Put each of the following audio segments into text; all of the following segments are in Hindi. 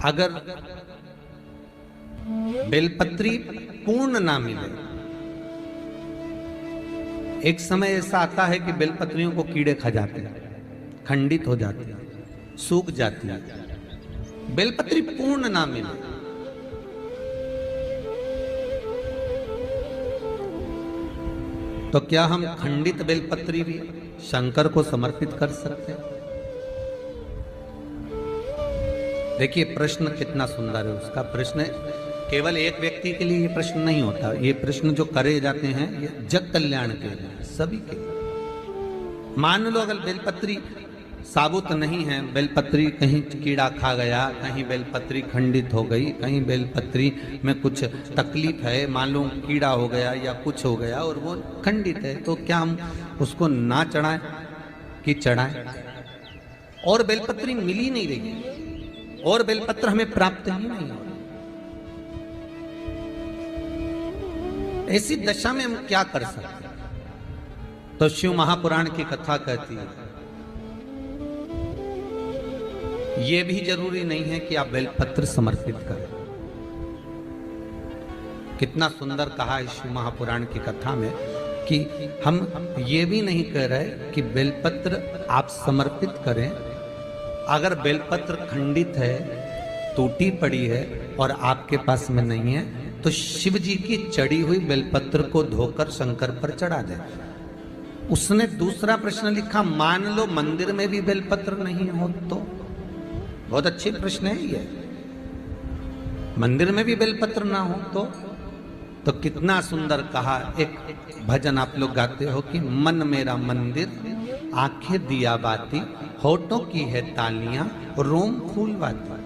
अगर बेलपत्री पूर्ण ना मिले, एक समय ऐसा आता है कि बेलपत्रियों को कीड़े खा जाते हैं, खंडित हो जाती है, सूख जाती है। बेलपत्री पूर्ण ना मिले तो क्या हम खंडित बेलपत्री भी शंकर को समर्पित कर सकते हैं? देखिए प्रश्न कितना सुंदर है। उसका प्रश्न केवल एक व्यक्ति के लिए ये प्रश्न नहीं होता, ये प्रश्न जो करे जाते हैं ये जग कल्याण के लिए, सभी के लिए। मान लो अगर बेलपत्री साबुत नहीं है, बेलपत्री कहीं कीड़ा खा गया, कहीं बेलपत्री खंडित हो गई, कहीं बेलपत्री में कुछ तकलीफ है, मान लो कीड़ा हो गया या कुछ हो गया और वो खंडित है, तो क्या हम उसको ना चढ़ाएं कि चढ़ाएं? और बेलपत्री मिल ही नहीं रही और बेलपत्र हमें प्राप्त ही नहीं हो, ऐसी दशा में हम क्या कर सकते हैं? तो शिव महापुराण की कथा कहती है यह भी जरूरी नहीं है कि आप बेलपत्र समर्पित करें। कितना सुंदर कहा है शिव महापुराण की कथा में कि हम ये भी नहीं कह रहे कि बेलपत्र आप समर्पित करें। अगर बेलपत्र खंडित है, टूटी पड़ी है और आपके पास में नहीं है तो शिव जी की चढ़ी हुई बेलपत्र को धोकर शंकर पर चढ़ा दे। उसने दूसरा प्रश्न लिखा, मान लो मंदिर में भी बेलपत्र नहीं हो तो? बहुत अच्छे प्रश्न है ये। मंदिर में भी बेलपत्र ना हो तो कितना सुंदर कहा। एक भजन आप लोग गाते हो कि मन मेरा मंदिर, आंखें दिया बाती, होठों की है तालियां, रोम फूल बाती।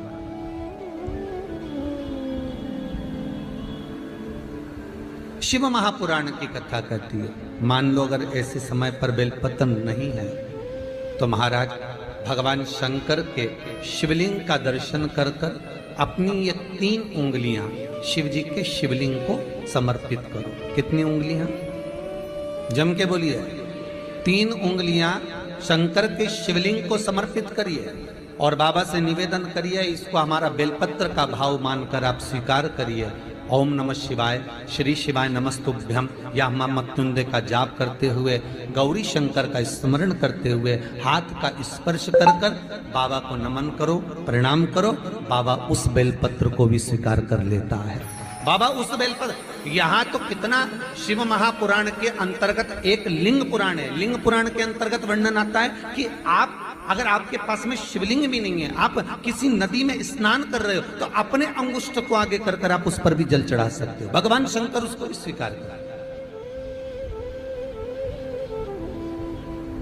शिव महापुराण की कथा कहती है मान लो अगर ऐसे समय पर बेलपत्र नहीं है तो महाराज भगवान शंकर के शिवलिंग का दर्शन कर कर अपनी ये 3 उंगलियां शिव जी के शिवलिंग को समर्पित करो। कितनी उंगलियां? जम के बोलिए। 3 उंगलियां शंकर के शिवलिंग को समर्पित करिए और बाबा से निवेदन करिए, इसको हमारा बेलपत्र का भाव मानकर आप स्वीकार करिए। ओम नमः शिवाय, श्री शिवाय नमस्तुभ्यम या मां मृत्युंजय का जाप करते हुए, गौरी शंकर का स्मरण करते हुए हाथ का स्पर्श कर कर बाबा को नमन करो, प्रणाम करो। बाबा उस बेलपत्र को भी स्वीकार कर लेता है। बाबा उस बेलपत्र, यहाँ तो कितना शिव महापुराण के अंतर्गत एक लिंग पुराण है। लिंग पुराण के अंतर्गत वर्णन आता है कि आप अगर आपके पास में शिवलिंग भी नहीं है, आप किसी नदी में स्नान कर रहे हो तो अपने अंगुष्ठ को आगे कर कर आप उस पर भी जल चढ़ा सकते हो। भगवान शंकर उसको भी स्वीकार कर।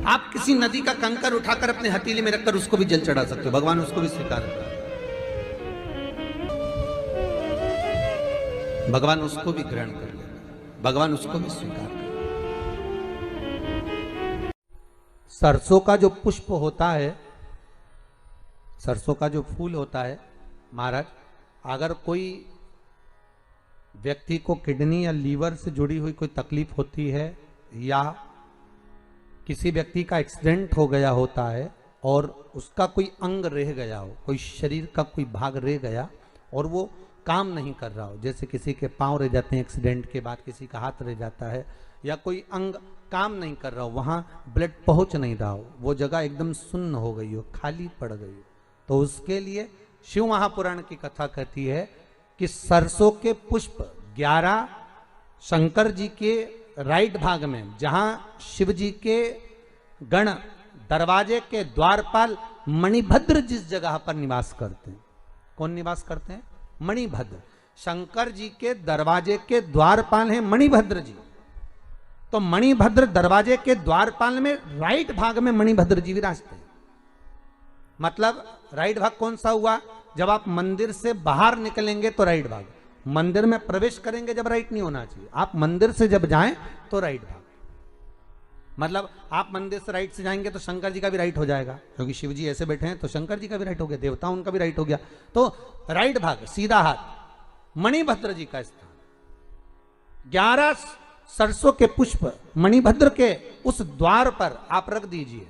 आप किसी नदी का कंकर उठाकर अपने हथेली में रखकर उसको भी जल चढ़ा सकते हो, भगवान उसको भी स्वीकार कर। भगवान उसको भी ग्रहण कर लेगा, भगवान उसको भी स्वीकार कर। सरसों का जो पुष्प होता है, सरसों का जो फूल होता है महाराज, अगर कोई व्यक्ति को किडनी या लीवर से जुड़ी हुई कोई तकलीफ होती है या किसी व्यक्ति का एक्सीडेंट हो गया होता है और उसका कोई अंग रह गया हो, कोई शरीर का कोई भाग रह गया और वो काम नहीं कर रहा हो, जैसे किसी के पांव रह जाते हैं एक्सीडेंट के बाद, किसी का हाथ रह जाता है या कोई अंग काम नहीं कर रहा हो, वहां ब्लड पहुंच नहीं रहा हो, वो जगह एकदम सुन्न हो गई हो, खाली पड़ गई हो, तो उसके लिए शिव महापुराण की कथा कहती है कि सरसों के पुष्प 11 शंकर जी के राइट भाग में, जहां शिव जी के गण दरवाजे के द्वारपाल मणिभद्र जिस जगह पर निवास करते हैं, कौन निवास करते हैं? मणिभद्र। शंकर जी के दरवाजे के द्वारपाल हैं मणिभद्र जी। तो मणिभद्र दरवाजे के द्वारपाल में राइट भाग में मणिभद्र जी विराजते हैं। मतलब राइट भाग कौन सा हुआ? जब आप मंदिर से बाहर निकलेंगे तो राइट भाग, मंदिर में प्रवेश करेंगे जब राइट नहीं होना चाहिए, आप मंदिर से जब जाएं तो राइट भाग। मतलब आप मंदिर से राइट से जाएंगे तो शंकर जी का भी राइट हो जाएगा, क्योंकि शिव जी ऐसे बैठे हैं तो शंकर जी का भी राइट हो गया, देवता उनका भी राइट हो गया, तो राइट भाग सीधा हाथ मणिभद्र जी का स्थान। 11 सरसों के पुष्प मणिभद्र के उस द्वार पर आप रख दीजिए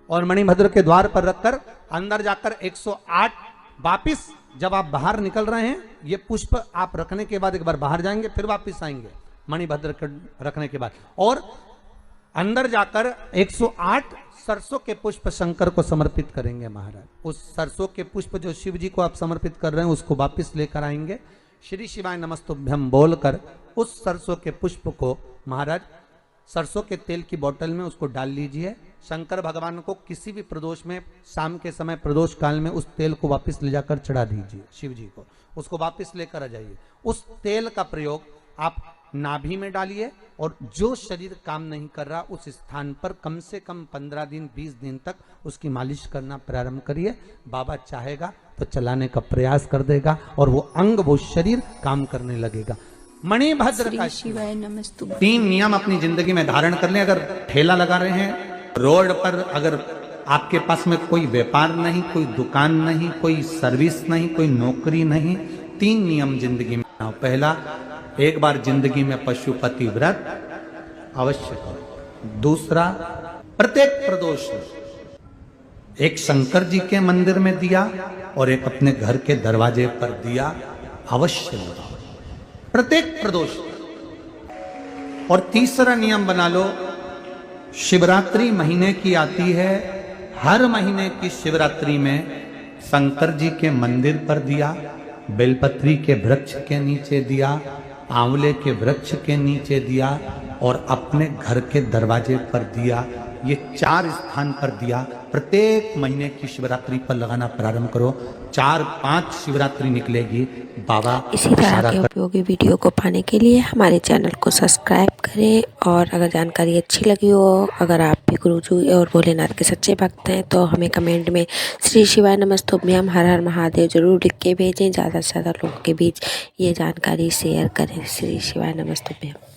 और मणिभद्र के द्वार पर रखकर अंदर जाकर 108 वापिस जब आप बाहर निकल रहे हैं, ये पुष्प आप रखने के बाद एक बार बाहर जाएंगे, फिर वापिस आएंगे मणिभद्र रखने के बाद, और अंदर जाकर 108 सरसों के पुष्प शंकर को समर्पित करेंगे महाराज। उस सरसों के पुष्प जो शिव जी को आप समर्पित कर रहे हैं उसको वापस लेकर आएंगे, श्री शिवाय नमस्तुभ्यम बोलकर उस सरसों के पुष्प को महाराज सरसों के तेल की बोतल में उसको डाल लीजिए। शंकर भगवान को किसी भी प्रदोष में शाम के समय प्रदोष काल में उस तेल को वापस ले जाकर चढ़ा दीजिए शिव जी को, उसको वापस लेकर आ जाइए। उस तेल का प्रयोग आप नाभि में डालिए और जो शरीर काम नहीं कर रहा उस स्थान पर कम से कम 15 दिन 20 दिन तक उसकी मालिश करना प्रारंभ करिए। बाबा चाहेगा तो चलाने का प्रयास कर देगा और वो अंग वो शरीर काम करने लगेगा। मणिभद्र का शिवाय नमस्तुभ्यम 3 नियम अपनी जिंदगी में धारण कर लें। अगर ठेला लगा रहे हैं रोड पर, अगर आपके पास में कोई व्यापार नहीं, कोई दुकान नहीं, कोई सर्विस नहीं, कोई नौकरी नहीं, 3 नियम जिंदगी में। पहला, एक बार जिंदगी में पशुपति व्रत अवश्य करो। दूसरा, प्रत्येक प्रदोष एक शंकर जी के मंदिर में दिया और एक अपने घर के दरवाजे पर दिया अवश्य लगाओ प्रत्येक प्रदोष। और तीसरा नियम बना लो, शिवरात्रि महीने की आती है, हर महीने की शिवरात्रि में शंकर जी के मंदिर पर दिया, बेलपत्री के वृक्ष के नीचे दिया, आंवले के वृक्ष के नीचे दिया और अपने घर के दरवाजे पर दिया। ये 4 स्थान पर दिया। प्रत्येक महीने की शिवरात्रि पर लगाना प्रारंभ करो। 4-5 शिवरात्रि निकलेगी। बाबा इसी तरह के उपयोगी वीडियो को पाने के लिए हमारे चैनल को सब्सक्राइब करें। और अगर जानकारी अच्छी लगी हो, अगर आप भी गुरुजी और भोलेनाथ के सच्चे भक्त हैं तो हमें कमेंट में श्री शिवाय नमस्तुभ्यम हर हर महादेव जरूर लिख के भेजें। ज़्यादा से ज़्यादा लोगों के बीच ये जानकारी शेयर करें। श्री शिवाय नमस्तुभ्यम।